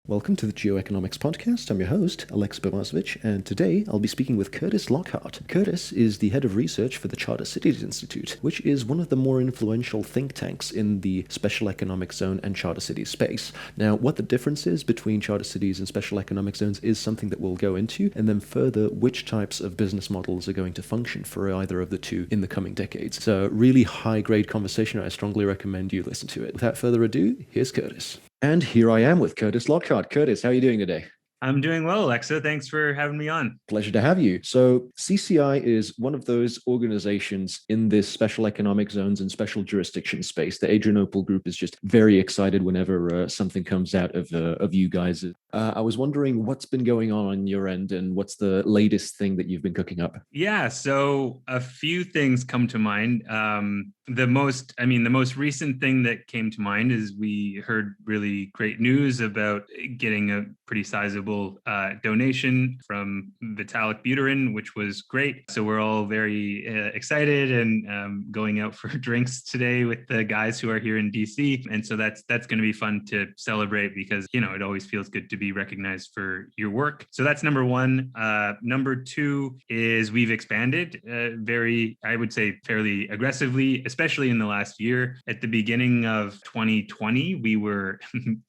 Welcome to the Geoeconomics Podcast. I'm your host, Aleksa Burmazovic, and today I'll be speaking with Kurtis Lockhart. Kurtis is the head of research for the Charter Cities Institute, which is one of the more influential think tanks in the special economic zone and charter cities space. Now, what the difference is between charter cities and special economic zones is something that we'll go into, and then further, which types of business models are going to function for either of the two in the coming decades. It's a really high-grade conversation. I strongly recommend you listen to it. Without further ado, here's Kurtis. And here I am with Kurtis Lockhart. Kurtis, how are you doing today? I'm doing well, Aleksa. Thanks for having me on. Pleasure to have you. So CCI is one of those organizations in this special economic zones and special jurisdiction space. The Adrianople Group is just very excited whenever something comes out of you guys. I was wondering what's been going on your end and what's the latest thing that you've been cooking up? Yeah, so a few things come to mind. The most recent thing that came to mind is we heard really great news about getting a pretty sizable donation from Vitalik Buterin, which was great. So we're all very excited and going out for drinks today with the guys who are here in DC. And so that's going to be fun to celebrate because, it always feels good to be recognized for your work. So that's number one. Number two is we've expanded I would say fairly aggressively, especially in the last year. At the beginning of 2020, we were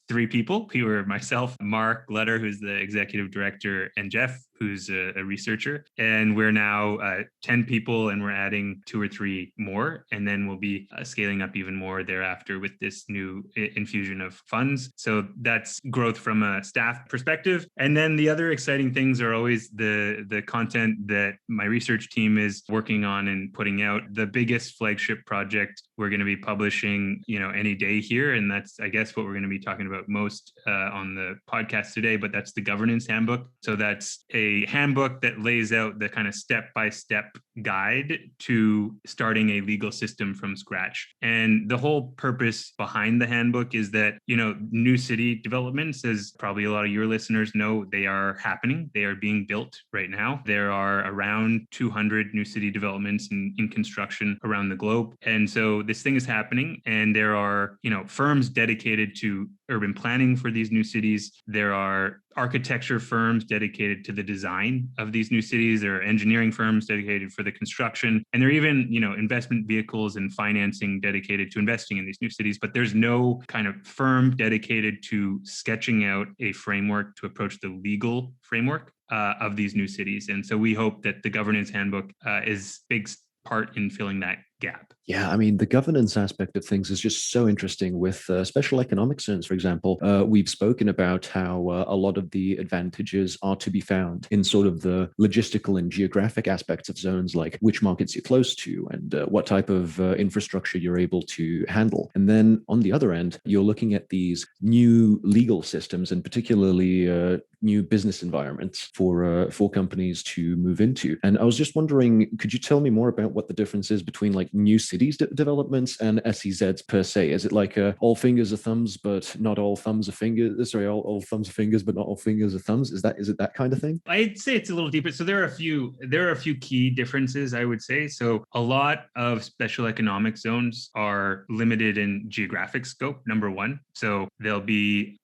3 people. We were myself, Mark, Lutter, who's the executive director, and Jeff, who's a researcher. And we're now 10 people, and we're adding 2 or 3 more. And then we'll be scaling up even more thereafter with this new infusion of funds. So that's growth from a staff perspective. And then the other exciting things are always the content that my research team is working on and putting out. The biggest flagship project we're going to be publishing, any day here. And that's, I guess, what we're going to be talking about most on the podcast today, but that's the governance handbook. So that's a handbook that lays out the kind of step-by-step guide to starting a legal system from scratch. And the whole purpose behind the handbook is that, new city developments, as probably a lot of your listeners know, they are happening. They are being built right now. There are around 200 new city developments in construction around the globe. And so this thing is happening, and there are, firms dedicated to urban planning for these new cities. There are architecture firms dedicated to the design of these new cities. There are engineering firms dedicated for the construction. And there are even, investment vehicles and financing dedicated to investing in these new cities. But there's no kind of firm dedicated to sketching out a framework to approach the legal framework of these new cities. And so we hope that the governance handbook is a big part in filling that gap. Yeah, the governance aspect of things is just so interesting with special economic zones, for example. We've spoken about how a lot of the advantages are to be found in sort of the logistical and geographic aspects of zones, like which markets you're close to and what type of infrastructure you're able to handle. And then on the other end, you're looking at these new legal systems and particularly new business environments for companies to move into. And I was just wondering, could you tell me more about what the difference is between like new cities developments and SEZs per se? Is it like all fingers are thumbs, but not all thumbs are fingers? Sorry, all thumbs are fingers, but not all fingers are thumbs. Is it that kind of thing? I'd say it's a little deeper. So there are a few key differences, I would say. So a lot of special economic zones are limited in geographic scope, number one. So they'll be,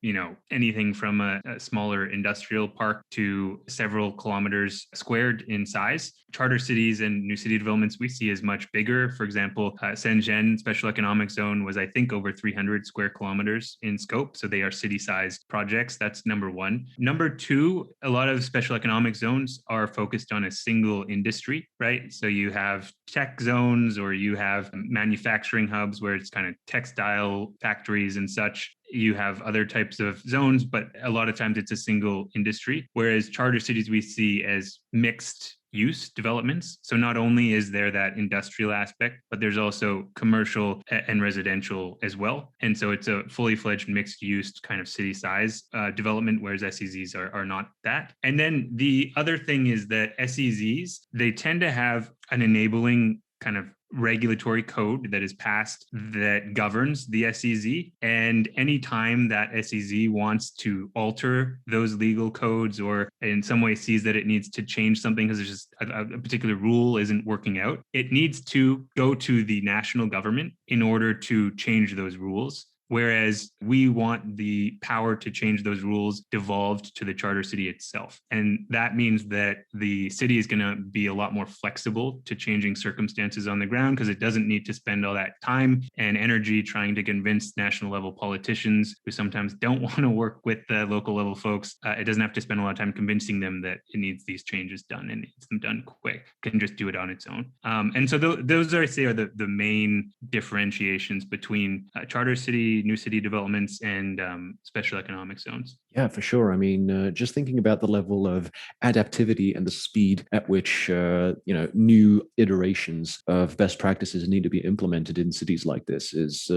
anything from a smaller industrial park to several kilometers squared in size. Charter cities and new city developments we see as much bigger. For example, Shenzhen Special Economic Zone was, I think, over 300 square kilometers in scope. So they are city-sized projects. That's number one. Number two, a lot of special economic zones are focused on a single industry, right? So you have tech zones or you have manufacturing hubs where it's kind of textile factories and such. You have other types of zones, but a lot of times it's a single industry. Whereas charter cities we see as mixed use developments. So not only is there that industrial aspect, but there's also commercial and residential as well. And so it's a fully fledged mixed use kind of city size development, whereas SEZs are not that. And then the other thing is that SEZs, they tend to have an enabling kind of regulatory code that is passed that governs the SEZ. And anytime that SEZ wants to alter those legal codes or in some way sees that it needs to change something because it's just a particular rule isn't working out, it needs to go to the national government in order to change those rules. whereas we want the power to change those rules devolved to the charter city itself. And that means that the city is going to be a lot more flexible to changing circumstances on the ground, because it doesn't need to spend all that time and energy trying to convince national level politicians who sometimes don't want to work with the local level folks. It doesn't have to spend a lot of time convincing them that it needs these changes done and needs them done quick. It can just do it on its own. And so those are, I say, are the main differentiations between charter city, new city developments, and special economic zones. Yeah, for sure. I mean, just thinking about the level of adaptivity and the speed at which new iterations of best practices need to be implemented in cities like this is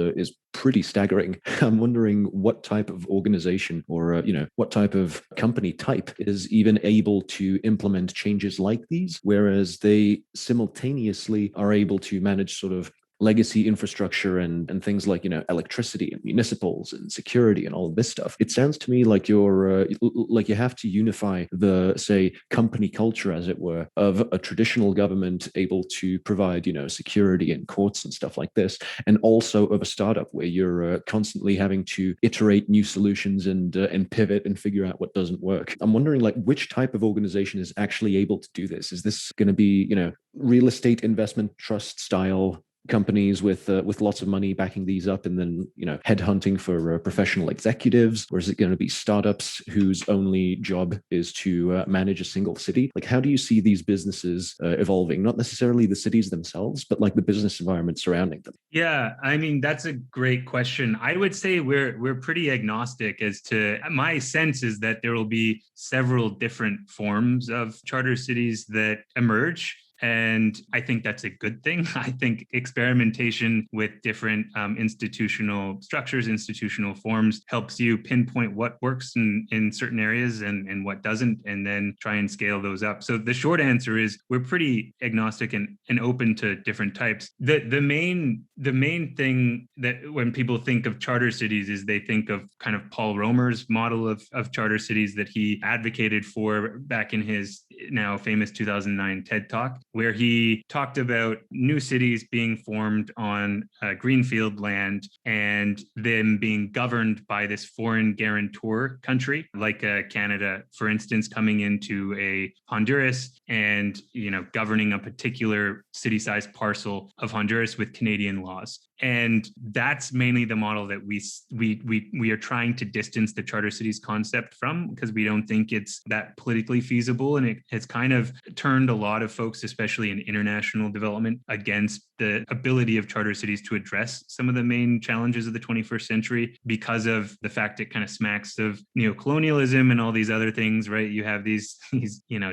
pretty staggering. I'm wondering what type of organization or what type of company type is even able to implement changes like these, whereas they simultaneously are able to manage sort of legacy infrastructure and things like electricity and municipals and security and all of this stuff. It sounds to me like you're like you have to unify the, say, company culture, as it were, of a traditional government able to provide security and courts and stuff like this, and also of a startup where you're constantly having to iterate new solutions and pivot and figure out what doesn't work. I'm wondering, like, which type of organization is actually able to do this? Is this going to be real estate investment trust style companies with lots of money backing these up, and then headhunting for professional executives, or is it going to be startups whose only job is to manage a single city? Like, how do you see these businesses evolving? Not necessarily the cities themselves, but like the business environment surrounding them. Yeah, I mean, that's a great question. I would say we're pretty agnostic as to, my sense is that there will be several different forms of charter cities that emerge. And I think that's a good thing. I think experimentation with different institutional structures, institutional forms helps you pinpoint what works in certain areas and what doesn't, and then try and scale those up. So the short answer is we're pretty agnostic and open to different types. The main thing that when people think of charter cities is they think of kind of Paul Romer's model of charter cities that he advocated for back in his now famous 2009 TED Talk, where he talked about new cities being formed on greenfield land and them being governed by this foreign guarantor country, like Canada, for instance, coming into a Honduras and governing a particular city-sized parcel of Honduras with Canadian laws. And that's mainly the model that we are trying to distance the charter cities concept from, because we don't think it's that politically feasible, and it has kind of turned a lot of folks, especially in international development, against the ability of charter cities to address some of the main challenges of the 21st century, because of the fact it kind of smacks of neocolonialism and all these other things, right? You have these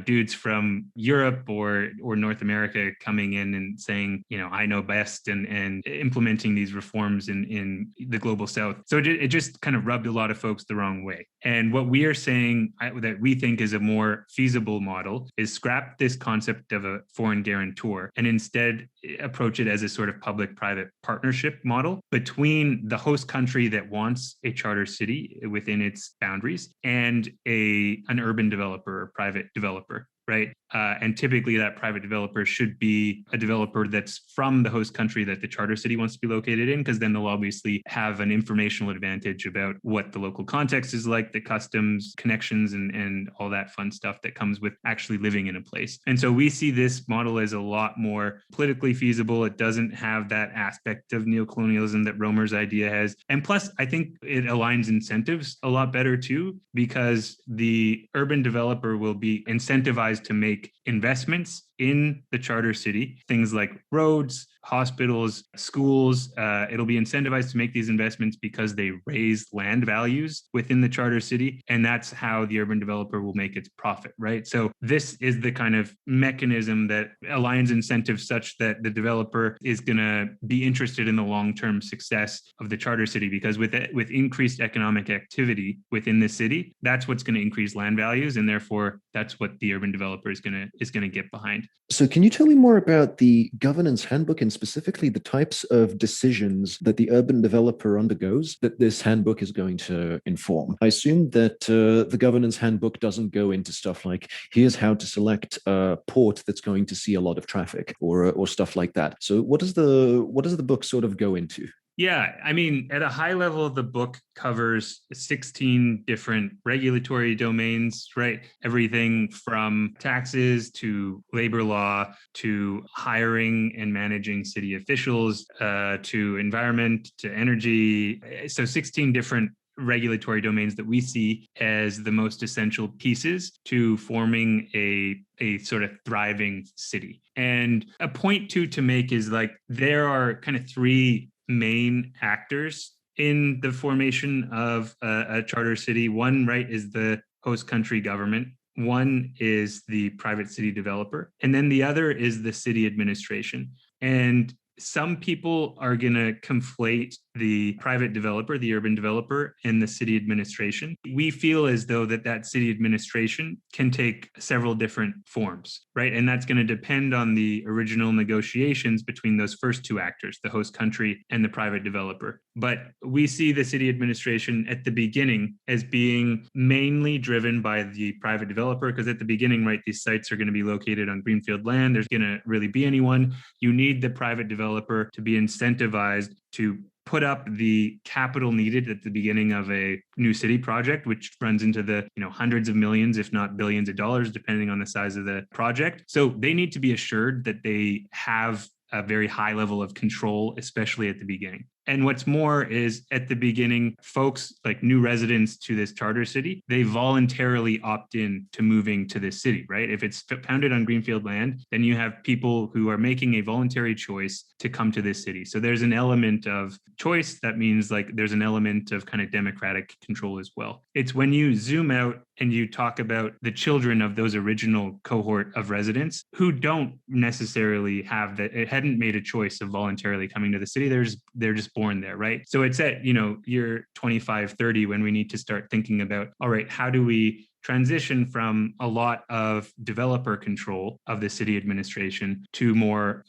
dudes from Europe or North America coming in and saying, I know best, and implementing these reforms in the global South. So it just kind of rubbed a lot of folks the wrong way. And what we are saying that we think is a more feasible model is scrap this concept of a foreign guarantor and instead approach it as a sort of public-private partnership model between the host country that wants a charter city within its boundaries and an urban developer or private developer. Right. And typically that private developer should be a developer that's from the host country that the charter city wants to be located in, because then they'll obviously have an informational advantage about what the local context is like, the customs, connections, and all that fun stuff that comes with actually living in a place. And so we see this model as a lot more politically feasible. It doesn't have that aspect of neocolonialism that Romer's idea has. And plus, I think it aligns incentives a lot better too, because the urban developer will be incentivized to make investments in the charter city, things like roads, hospitals, schools. It'll be incentivized to make these investments because they raise land values within the charter city. And that's how the urban developer will make its profit, right? So this is the kind of mechanism that aligns incentives such that the developer is going to be interested in the long-term success of the charter city, because with increased economic activity within the city, that's what's going to increase land values. And therefore, that's what the urban developer is going to get behind. So can you tell me more about the governance handbook and specifically the types of decisions that the urban developer undergoes that this handbook is going to inform? I assume that the governance handbook doesn't go into stuff like, here's how to select a port that's going to see a lot of traffic or stuff like that. So what does the book sort of go into? Yeah, I mean, at a high level, the book covers 16 different regulatory domains, right? Everything from taxes to labor law to hiring and managing city officials, to environment, to energy. So 16 different regulatory domains that we see as the most essential pieces to forming a sort of thriving city. And a point to make is like there are kind of three main actors in the formation of a charter city. One, right, is the host country government. One is the private city developer. And then the other is the city administration. And some people are going to conflate the private developer, the urban developer, and the city administration. We feel as though that city administration can take several different forms, right? And that's going to depend on the original negotiations between those first two actors, the host country and the private developer. But we see the city administration at the beginning as being mainly driven by the private developer, because at the beginning, right, these sites are going to be located on greenfield land. There's going to really be anyone. You need the private developer to be incentivized to put up the capital needed at the beginning of a new city project, which runs into the hundreds of millions, if not billions of dollars, depending on the size of the project. So they need to be assured that they have a very high level of control, especially at the beginning. And what's more is at the beginning, folks like new residents to this charter city, they voluntarily opt in to moving to this city, right? If it's founded on greenfield land, then you have people who are making a voluntary choice to come to this city. So there's an element of choice. That means like there's an element of kind of democratic control as well. It's when you zoom out and you talk about the children of those original cohort of residents who don't necessarily have that, it hadn't made a choice of voluntarily coming to the city. They're just born there, right? So it's at, year 25, 30 when we need to start thinking about, all right, how do we transition from a lot of developer control of the city administration to more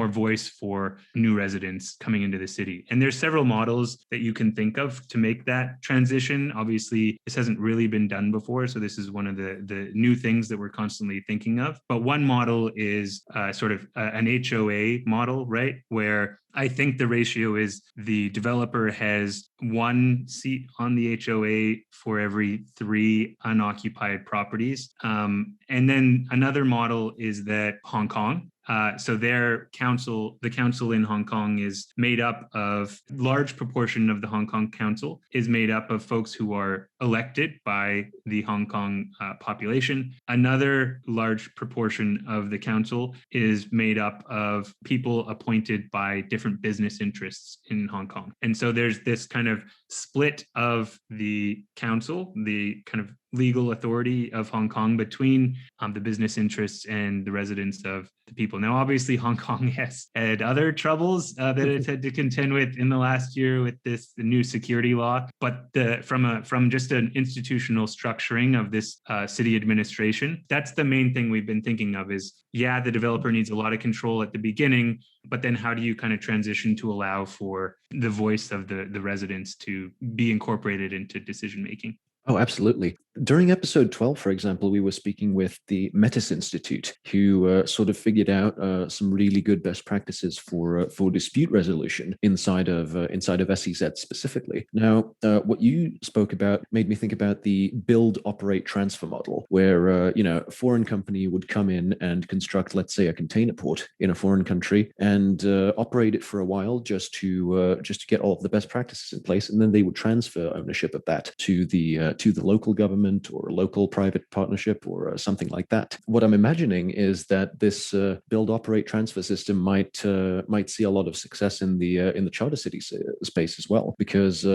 voice for new residents coming into the city. And there's several models that you can think of to make that transition. Obviously, this hasn't really been done before, so this is one of the new things that we're constantly thinking of. But one model is sort of an HOA model, right? Where I think the ratio is the developer has one seat on the HOA for every 3 unoccupied properties. And then another model is that Hong Kong. So the council in Hong Kong is made up of, large proportion of the Hong Kong council is made up of folks who are elected by the Hong Kong population. Another large proportion of the council is made up of people appointed by different business interests in Hong Kong. And so there's this kind of split of the council, the kind of legal authority of Hong Kong between the business interests and the residents of the people. Now, obviously, Hong Kong has had other troubles that it's had to contend with in the last year with the new security law. But from just an institutional structuring of this city administration, that's the main thing we've been thinking of is, yeah, the developer needs a lot of control at the beginning, but then how do you kind of transition to allow for the voice of the residents to be incorporated into decision making? Oh, absolutely. During episode 12, for example, we were speaking with the Metis Institute, who sort of figured out some really good best practices for dispute resolution inside of SEZ specifically. Now, what you spoke about made me think about the BuildOperate Transfer model, where a foreign company would come in and construct, let's say, a container port in a foreign country and operate it for a while just to get all of the best practices in place, and then they would transfer ownership of that to the local government or a local private partnership or something like that. What I'm imagining is that this build-operate transfer system might see a lot of success in the charter city space as well, because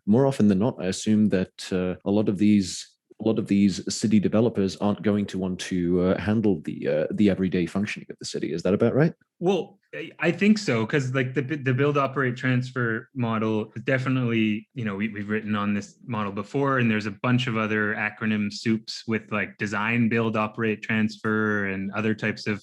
more often than not, I assume that a lot of these city developers aren't going to want to handle the everyday functioning of the city. Is that about right? Well, I think so, because like the build, operate, transfer model is definitely, we've written on this model before, and there's a bunch of other acronym soups with like design, build, operate, transfer, and other types of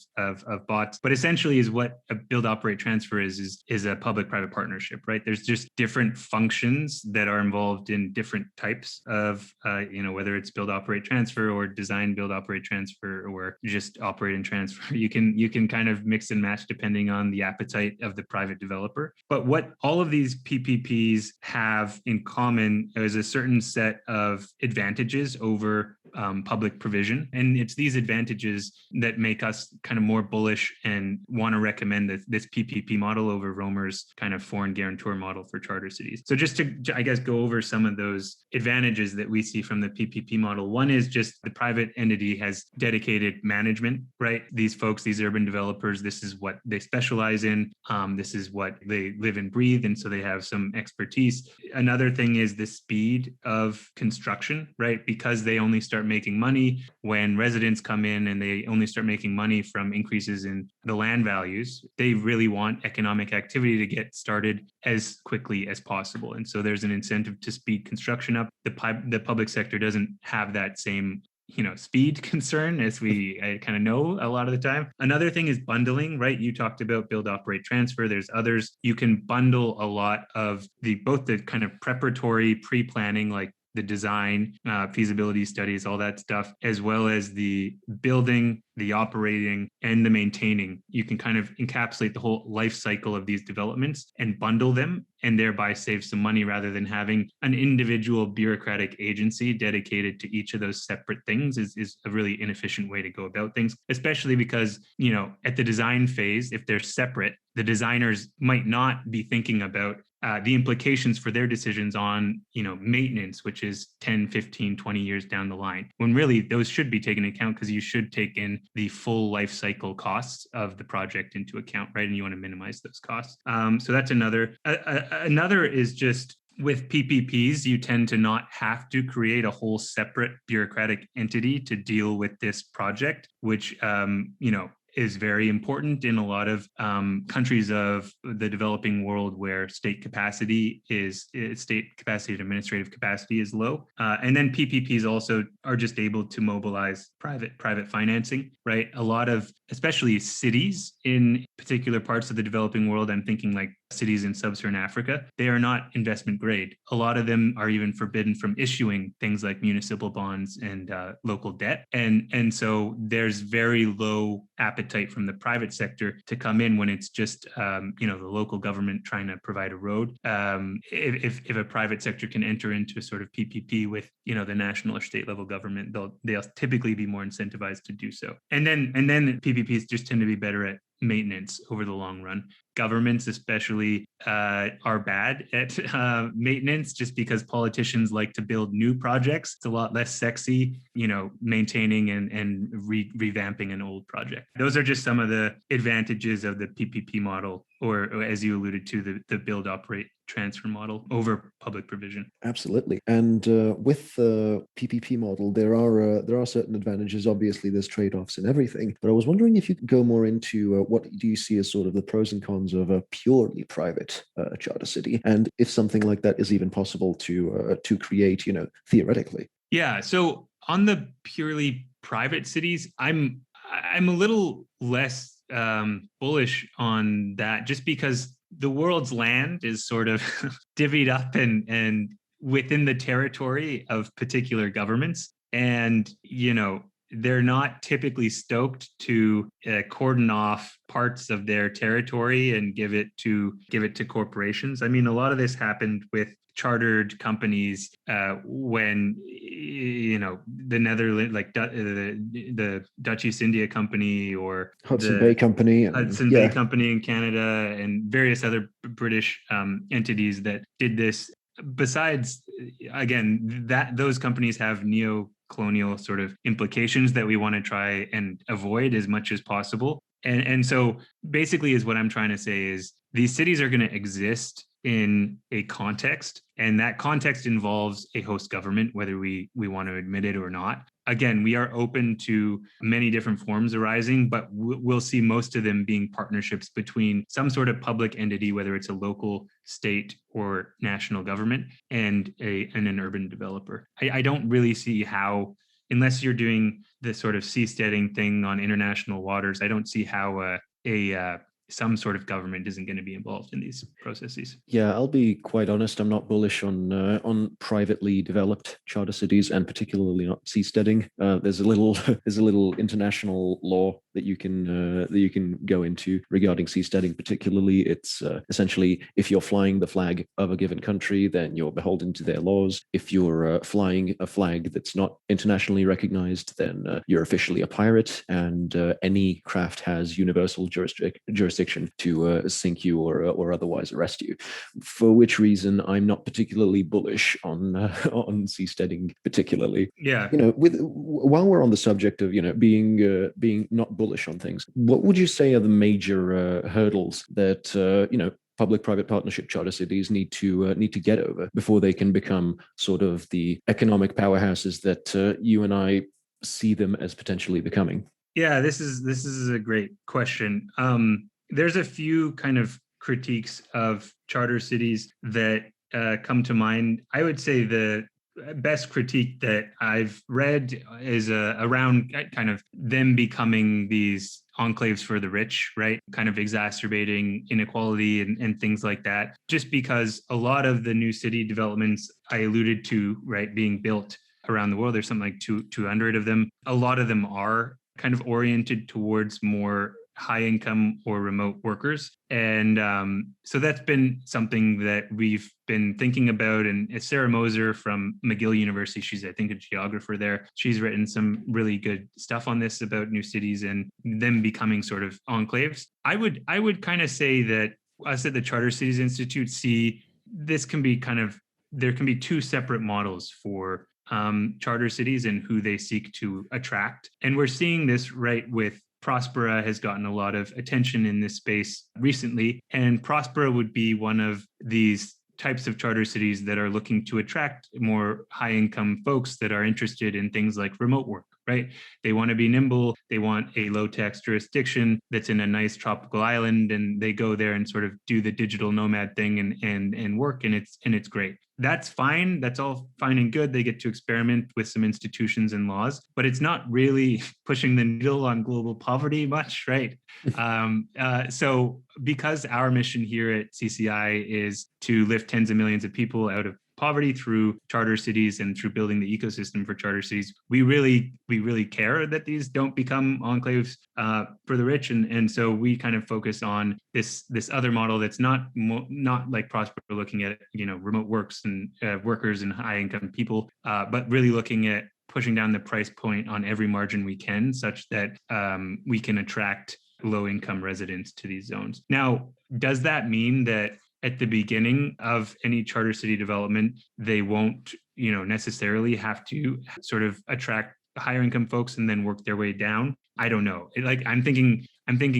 bots. But essentially, is what a build, operate, transfer is a public-private partnership, right? There's just different functions that are involved in different types of, whether it's build, operate, transfer, or design, build, operate, transfer, or just operate and transfer. You can kind of mix and match depending on the appetite of the private developer. But what all of these PPPs have in common is a certain set of advantages over public provision. And it's these advantages that make us kind of more bullish and want to recommend this PPP model over Romer's kind of foreign guarantor model for charter cities. So just to, I guess, go over some of those advantages that we see from the PPP model. One is just the private entity has dedicated management, right? These folks, these urban developers, this is what they specialize in. This is what they live and breathe. And so they have some expertise. Another thing is the speed of construction, right? Because they only start making money when residents come in, and they only start making money from increases in the land values. They really want economic activity to get started as quickly as possible. And so there's an incentive to speed construction up. The public sector doesn't have that same speed concern, as we kind of know a lot of the time. Another thing is bundling, right? You talked about BuildOperate Transfer. There's others. You can bundle a lot of both the kind of preparatory pre-planning, like the design, feasibility studies, all that stuff, as well as the building, the operating, and the maintaining. You can kind of encapsulate the whole life cycle of these developments and bundle them, and thereby save some money rather than having an individual bureaucratic agency dedicated to each of those separate things is a really inefficient way to go about things, especially because, at the design phase, if they're separate, the designers might not be thinking about the implications for their decisions on, maintenance, which is 10, 15, 20 years down the line, when really those should be taken into account, because you should take in the full life cycle costs of the project into account, right? And you want to minimize those costs. So that's another. Another is just with PPPs, you tend to not have to create a whole separate bureaucratic entity to deal with this project, which, is very important in a lot of countries of the developing world where state capacity and administrative capacity is low. And then PPPs also are just able to mobilize private financing, right? A lot of, especially cities in particular parts of the developing world, I'm thinking like cities in sub-Saharan Africa, they are not investment grade. A lot of them are even forbidden from issuing things like municipal bonds and local debt. And so there's very low appetite from the private sector to come in when it's just, the local government trying to provide a road. If a private sector can enter into a sort of PPP with, the national or state level government, they'll typically be more incentivized to do so. And then PPPs just tend to be better at maintenance over the long run. Governments especially are bad at maintenance, just because politicians like to build new projects. It's a lot less sexy, maintaining and revamping an old project. Those are just some of the advantages of the PPP model, or as you alluded to, the build, operate, transfer model over public provision. Absolutely. And with the PPP model, there are certain advantages. Obviously, there's trade-offs in everything. But I was wondering if you could go more into what do you see as sort of the pros and cons of a purely private charter city, and if something like that is even possible to create, theoretically. Yeah. So on the purely private cities, I'm a little less bullish on that, just because the world's land is sort of divvied up and within the territory of particular governments. And, they're not typically stoked to cordon off parts of their territory and give it to corporations. I mean, a lot of this happened with chartered companies when the Netherlands, like the Dutch East India Company, or Hudson Bay Company, Bay Company in Canada, and various other British entities that did this. Besides, again, that those companies have neo-colonial sort of implications that we want to try and avoid as much as possible. And so basically is what I'm trying to say is these cities are going to exist in a context, and that context involves a host government, whether we want to admit it or not. Again, we are open to many different forms arising, but we'll see most of them being partnerships between some sort of public entity, whether it's a local, state, or national government, and an urban developer. I don't really see how, unless you're doing the sort of seasteading thing on international waters, I don't see how some sort of government isn't going to be involved in these processes. Yeah, I'll be quite honest. I'm not bullish on privately developed charter cities, and particularly not seasteading. There's a little international law that you can go into regarding seasteading. Particularly, it's essentially if you're flying the flag of a given country, then you're beholden to their laws. If you're flying a flag that's not internationally recognized, then you're officially a pirate, and any craft has universal jurisdiction to sink you or otherwise arrest you. For which reason, I'm not particularly bullish on seasteading, particularly. Yeah. While we're on the subject of being not bullish on things, what would you say are the major hurdles that public-private partnership charter cities need to get over before they can become sort of the economic powerhouses that you and I see them as potentially becoming? Yeah, this is a great question. There's a few kind of critiques of charter cities that come to mind. I would say the best critique that I've read is around kind of them becoming these enclaves for the rich, right? Kind of exacerbating inequality and things like that. Just because a lot of the new city developments I alluded to, right, being built around the world, there's something like 200 of them. A lot of them are kind of oriented towards more high income or remote workers. And so that's been something that we've been thinking about. And Sarah Moser from McGill University, she's, I think, a geographer there. She's written some really good stuff on this about new cities and them becoming sort of enclaves. I would kind of say that us at the Charter Cities Institute see this can be kind of, there can be two separate models for charter cities and who they seek to attract. And we're seeing this right with Prospera has gotten a lot of attention in this space recently. And Prospera would be one of these types of charter cities that are looking to attract more high income folks that are interested in things like remote work, right? They want to be nimble. They want a low tax jurisdiction that's in a nice tropical island, and they go there and sort of do the digital nomad thing and work, and it's great. That's fine. That's all fine and good. They get to experiment with some institutions and laws, but it's not really pushing the needle on global poverty much, right? So because our mission here at CCI is to lift tens of millions of people out of poverty through charter cities and through building the ecosystem for charter cities, we really care that these don't become enclaves for the rich, and so we kind of focus on this other model that's not like Prospera, looking at remote works and workers and high income people, but really looking at pushing down the price point on every margin we can, such that we can attract low income residents to these zones. Now, does that mean that at the beginning of any charter city development, they won't, necessarily have to sort of attract higher income folks and then work their way down? I don't know. I'm thinking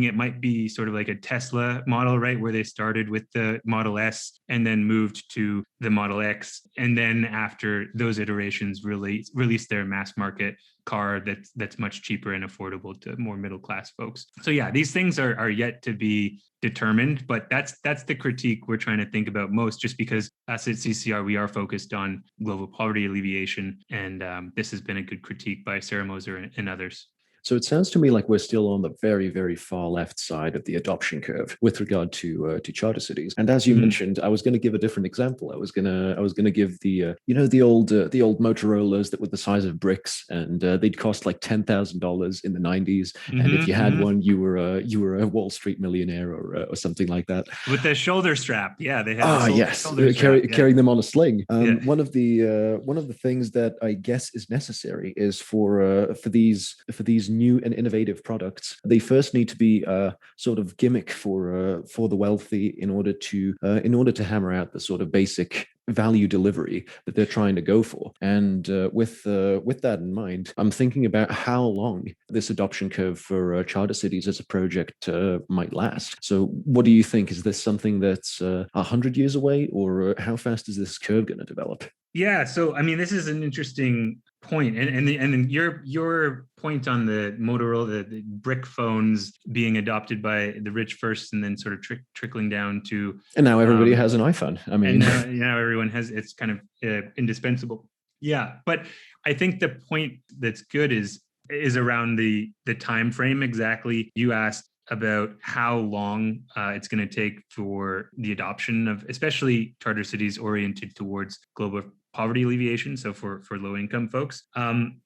it might be sort of like a Tesla model, right? Where they started with the Model S and then moved to the Model X. And then after those iterations release their mass market car that's much cheaper and affordable to more middle-class folks. So yeah, these things are yet to be determined, but that's the critique we're trying to think about most, just because us at CCR, we are focused on global poverty alleviation. And this has been a good critique by Sarah Moser and others. So it sounds to me like we're still on the very, very far left side of the adoption curve with regard to charter cities. And as you mentioned, I was going to give a different example. I was going to give the the old Motorola's that were the size of bricks, and they'd cost like $10,000 in the 90s. And if you had one, you were a Wall Street millionaire or something like that. With the shoulder strap, yeah, they had. Carrying them on a sling. One of the things that I guess is necessary is for these new and innovative products, they first need to be sort of gimmick for the wealthy in order to hammer out the sort of basic value delivery that they're trying to go for. And with that in mind, I'm thinking about how long this adoption curve for charter cities as a project might last. So what do you think? Is this something that's 100 years away, or how fast is this curve going to develop? Yeah, so I mean, this is an interesting point, and your point on the Motorola, the brick phones being adopted by the rich first, and then sort of trickling down to. And now everybody has an iPhone. I mean, and now everyone has. It's kind of indispensable. Yeah, but I think the point that's good is around the time frame. Exactly, you asked about how long it's going to take for the adoption of, especially charter cities oriented towards global poverty alleviation, so for low income folks.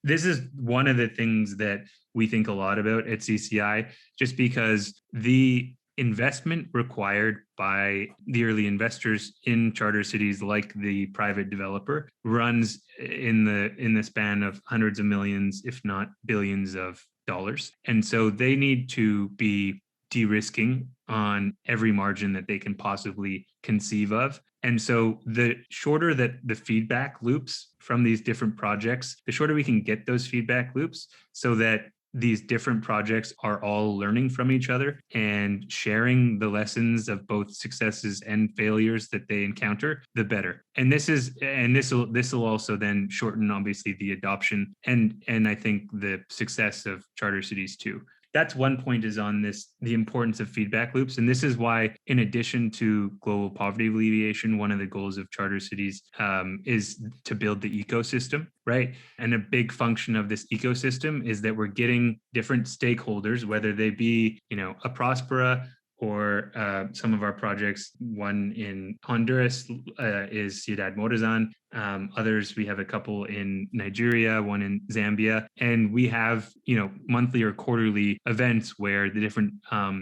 This is one of the things that we think a lot about at CCI, just because the investment required by the early investors in charter cities like the private developer runs in the span of hundreds of millions, if not billions of dollars. And so they need to be de-risking on every margin that they can possibly conceive of. And so the shorter that the feedback loops from these different projects, the shorter we can get those feedback loops so that these different projects are all learning from each other and sharing the lessons of both successes and failures that they encounter, the better. And this will also then shorten obviously the adoption and I think the success of charter cities too. That's one point, is on the importance of feedback loops. And this is why, in addition to global poverty alleviation, one of the goals of charter cities is to build the ecosystem, right? And a big function of this ecosystem is that we're getting different stakeholders, whether they be, a Prospera, or some of our projects. One in Honduras is Ciudad Morazan. Others, we have a couple in Nigeria, one in Zambia. And we have, monthly or quarterly events where the different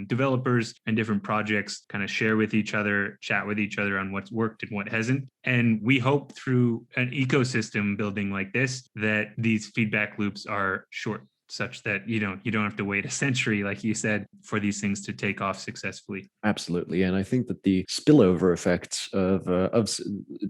developers and different projects kind of share with each other, chat with each other on what's worked and what hasn't. And we hope through an ecosystem building like this, that these feedback loops are short, such that you don't have to wait a century, like you said, for these things to take off successfully. Absolutely, and I think that the spillover effects of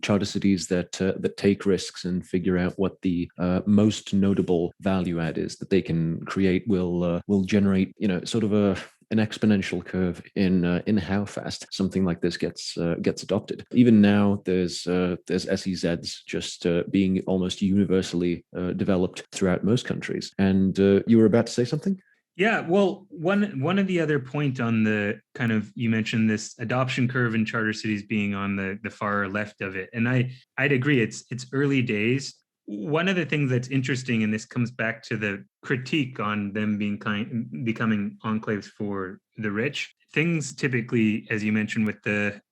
charter cities that take risks and figure out what the most notable value add is that they can create will generate sort of an exponential curve in how fast something like this gets adopted. Even now, there's SEZs just being almost universally developed throughout most countries. And you were about to say something? Yeah, well, one of the other point on the kind of, you mentioned this adoption curve in charter cities being on the far left of it, and I'd agree. It's early days. One of the things that's interesting, and this comes back to the critique on them becoming enclaves for the rich. Things typically, as you mentioned, with the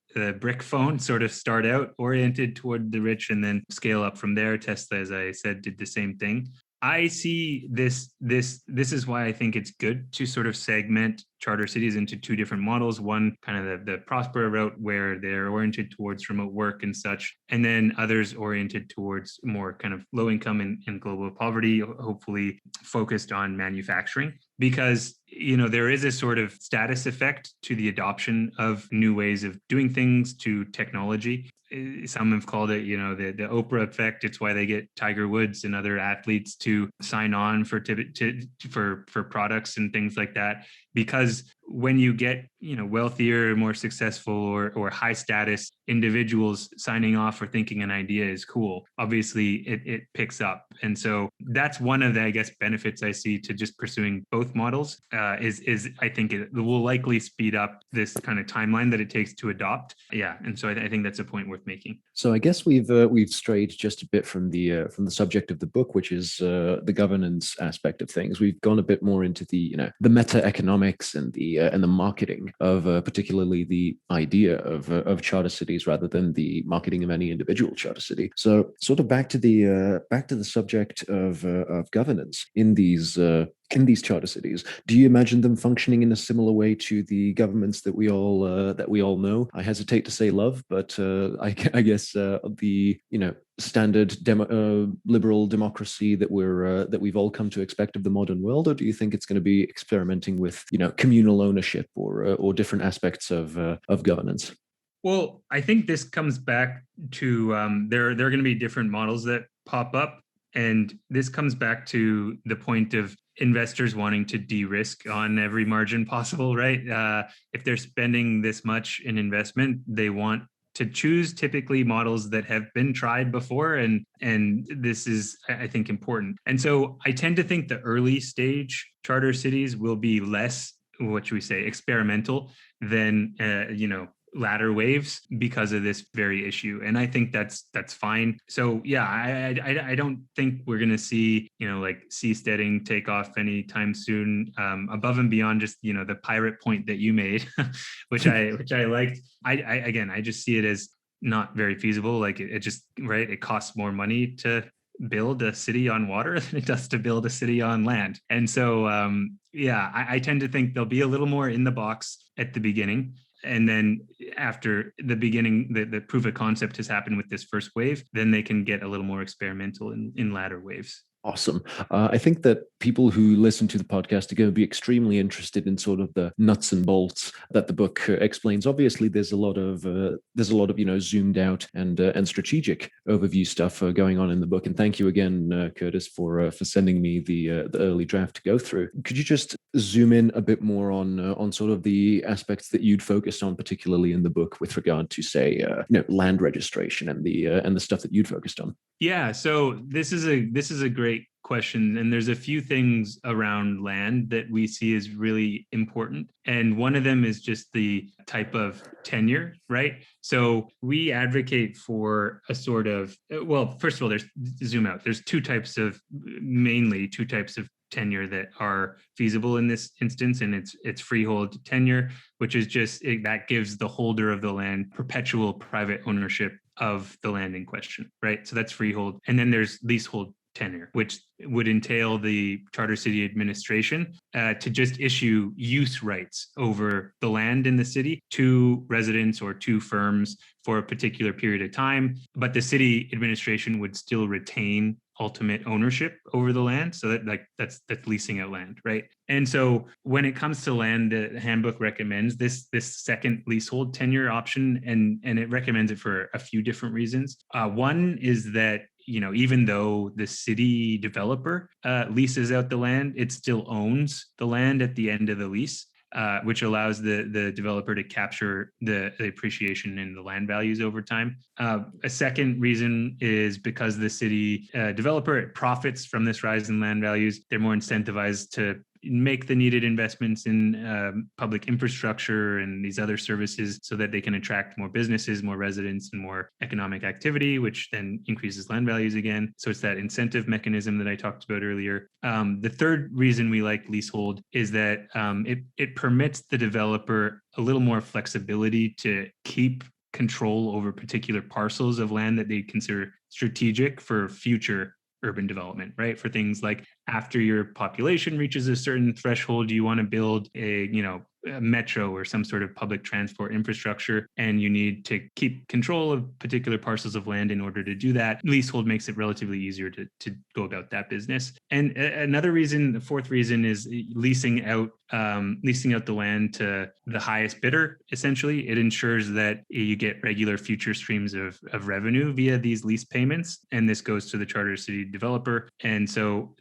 brick phone, sort of start out oriented toward the rich and then scale up from there. Tesla, as I said, did the same thing. I see this is why I think it's good to sort of segment charter cities into two different models. One, kind of the Prospera route, where they're oriented towards remote work and such, and then others oriented towards more kind of low income and global poverty, hopefully focused on manufacturing. Because there is a sort of status effect to the adoption of new ways of doing things, to technology. Some have called it, the Oprah effect. It's why they get Tiger Woods and other athletes to sign on for products and things like that. Because when you get, wealthier, more successful, or high status individuals signing off or thinking an idea is cool, obviously it picks up. And so that's one of the, I guess, benefits I see to just pursuing both models. Is I think it will likely speed up this kind of timeline that it takes to adopt. Yeah, and so I think that's a point worth making. So I guess we've strayed just a bit from the subject of the book, which is the governance aspect of things. We've gone a bit more into the meta economics and the marketing of particularly the idea of charter cities rather than the marketing of any individual charter city. So sort of back to the subject of governance in these charter cities. Do you imagine them functioning in a similar way to the governments that we all know? I hesitate to say love, but I guess the standard liberal democracy that we've all come to expect of the modern world, or do you think it's going to be experimenting with communal ownership or different aspects of governance? Well, I think this comes back to there are going to be different models that pop up. And this comes back to the point of investors wanting to de-risk on every margin possible, right? If they're spending this much in investment, they want to choose typically models that have been tried before. And this is, I think, important. And so I tend to think the early stage charter cities will be less, what should we say, experimental than, latter waves, because of this very issue. And I think that's fine. So yeah, I don't think we're going to see, like Seasteading take off anytime soon, above and beyond just, the pirate point that you made, which I liked. I just see it as not very feasible. Like it just, right, it costs more money to build a city on water than it does to build a city on land. And so, I tend to think they'll be a little more in the box at the beginning. And then after the beginning, the proof of concept has happened with this first wave, then they can get a little more experimental in latter waves. Awesome. I think that people who listen to the podcast are going to be extremely interested in sort of the nuts and bolts that the book explains. Obviously, there's a lot of zoomed out and strategic overview stuff going on in the book. And thank you again, Kurtis, for sending me the early draft to go through. Could you just zoom in a bit more on sort of the aspects that you'd focused on, particularly in the book, with regard to say land registration and the stuff that you'd focused on? Yeah, so this is a great question, and there's a few things around land that we see as really important, and one of them is just the type of tenure, right? So we advocate for a sort of, well, first of all, there's zoom out. There's mainly two types of tenure that are feasible in this instance, and it's freehold tenure, which is just that gives the holder of the land perpetual private ownership of the land in question, right? So that's freehold. And then there's leasehold tenure, which would entail the charter city administration to just issue use rights over the land in the city to residents or to firms for a particular period of time. But the city administration would still retain ultimate ownership over the land. So that's leasing out land, right? And so when it comes to land, the handbook recommends this second leasehold tenure option, and it recommends it for a few different reasons. One is that even though the city developer leases out the land, it still owns the land at the end of the lease. Which allows the developer to capture the appreciation in the land values over time. A second reason is because the city developer profits from this rise in land values. They're more incentivized to make the needed investments in public infrastructure and these other services so that they can attract more businesses, more residents, and more economic activity, which then increases land values again. So it's that incentive mechanism that I talked about earlier. The third reason we like leasehold is that it permits the developer a little more flexibility to keep control over particular parcels of land that they consider strategic for future urban development, right? For things like after your population reaches a certain threshold, you want to build a metro or some sort of public transport infrastructure, and you need to keep control of particular parcels of land in order to do that. Leasehold makes it relatively easier to go about that business. And another reason, the fourth reason, is leasing out the land to the highest bidder. Essentially, it ensures that you get regular future streams of revenue via these lease payments, and this goes to the charter city developer. And so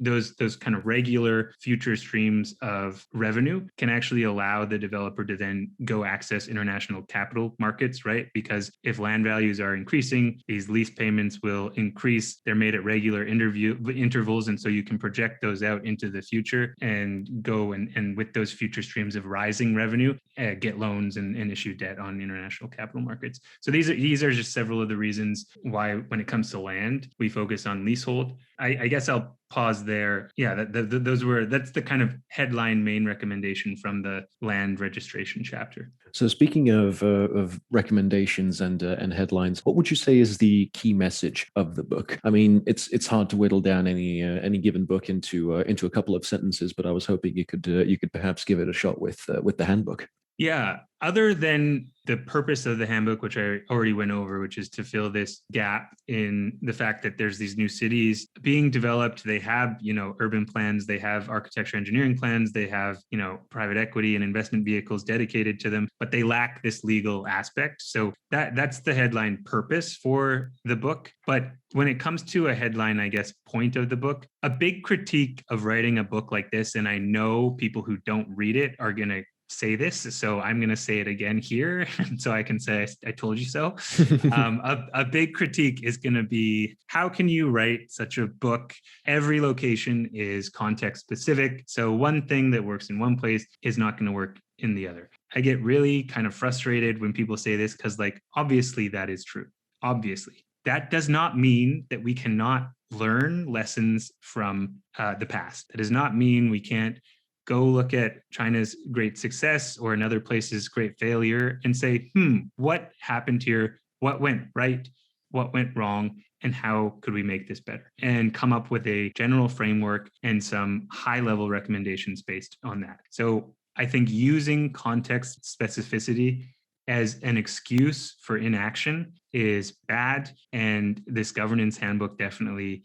those kind of regular future streams of revenue can actually allow the developer to then go access international capital markets, right? Because if land values are increasing, these lease payments will increase. They're made at regular intervals, and so you can project those out into the future and go and with those future streams of rising revenue, get loans and issue debt on international capital markets. So these are just several of the reasons why, when it comes to land, we focus on leasehold. I guess I'll pause there. Yeah, that's the kind of headline main recommendation from the land registration chapter. So speaking of recommendations and headlines, what would you say is the key message of the book? I mean, it's hard to whittle down any given book into a couple of sentences, but I was hoping you could perhaps give it a shot with the handbook. Yeah, other than the purpose of the handbook, which I already went over, which is to fill this gap in the fact that there's these new cities being developed. They have, urban plans, they have architecture engineering plans, they have, private equity and investment vehicles dedicated to them, but they lack this legal aspect. So that's the headline purpose for the book. But when it comes to a headline, I guess, point of the book, a big critique of writing a book like this, and I know people who don't read it are going to say this, so I'm going to say it again here, so I can say I told you so. A big critique is going to be, how can you write such a book? Every location is context specific, so one thing that works in one place is not going to work in the other. I get really kind of frustrated when people say this, because obviously that is true. Obviously. That does not mean that we cannot learn lessons from the past. That does not mean we can't go look at China's great success or another place's great failure and say, what happened here? what went right, what went wrong, and how could we make this better, and come up with a general framework and some high-level recommendations based on that. So I think using context specificity as an excuse for inaction is bad. And this governance handbook definitely,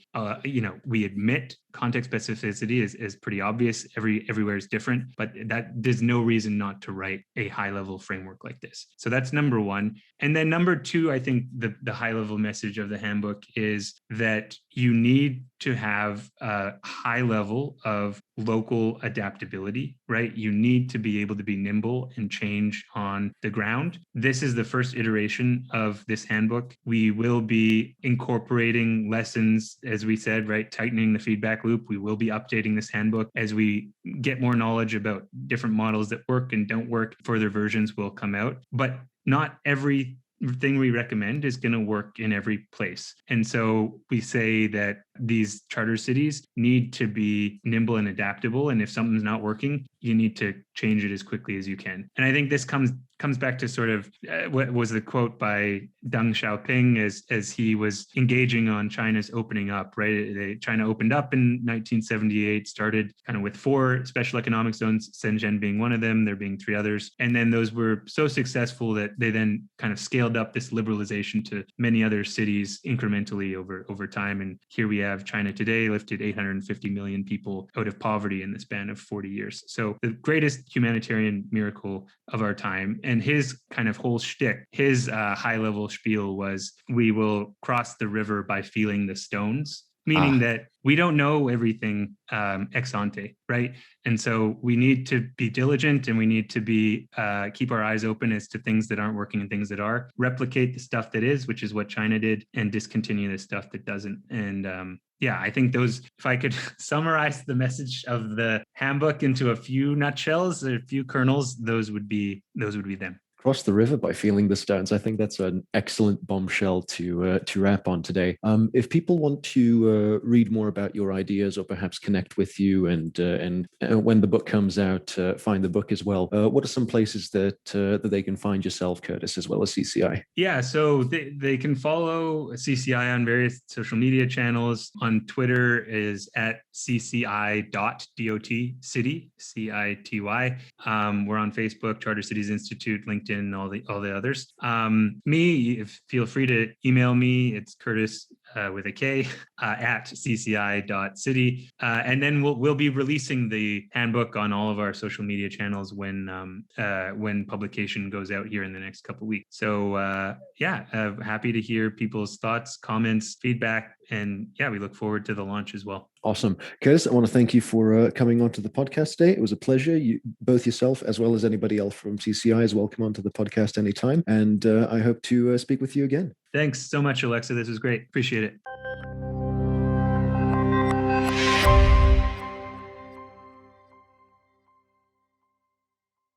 we admit context specificity is pretty obvious. Everywhere is different, but there's no reason not to write a high level framework like this. So that's number one. And then number two, I think the high level message of the handbook is that you need to have a high level of local adaptability, right? You need to be able to be nimble and change on the ground. This is the first iteration of this handbook. We will be incorporating lessons, as we said, right? Tightening the feedback loop. We will be updating this handbook as we get more knowledge about different models that work and don't work. Further versions will come out, but not everything we recommend is going to work in every place. And so we say that these charter cities need to be nimble and adaptable. And if something's not working, you need to change it as quickly as you can. And I think this comes back to sort of what was the quote by Deng Xiaoping as he was engaging on China's opening up, right? China opened up in 1978, started kind of with 4 special economic zones, Shenzhen being one of them, there being 3 others. And then those were so successful that they then kind of scaled up this liberalization to many other cities incrementally over time. And here we have China today lifted 850 million people out of poverty in the span of 40 years. So the greatest humanitarian miracle of our time. And his kind of whole shtick, his high-level spiel was, we will cross the river by feeling the stones, meaning that we don't know everything ex ante, right? And so we need to be diligent, and we need to be keep our eyes open as to things that aren't working and things that are. Replicate the stuff that is, which is what China did, and discontinue the stuff that doesn't. And I think those, if I could summarize the message of the handbook into a few nutshells, or a few kernels, those would be them. Cross the river by feeling the stones. I think that's an excellent bombshell to wrap on today. If people want to read more about your ideas, or perhaps connect with you, and when the book comes out, find the book as well, what are some places that they can find yourself, Kurtis, as well as CCI? Yeah, so they can follow CCI on various social media channels. On Twitter is at cci.dot city, CITY. We're on Facebook, Charter Cities Institute, LinkedIn, all the others. Feel free to email me. It's Kurtis with a K at cci.city. And then we'll be releasing the handbook on all of our social media channels when publication goes out here in the next couple of weeks. So happy to hear people's thoughts, comments, feedback, and we look forward to the launch as well. Awesome. Kurtis, I want to thank you for coming onto the podcast today. It was a pleasure. Both yourself as well as anybody else from CCI is welcome onto the podcast anytime. And I hope to speak with you again. Thanks so much, Aleksa. This was great. Appreciate it.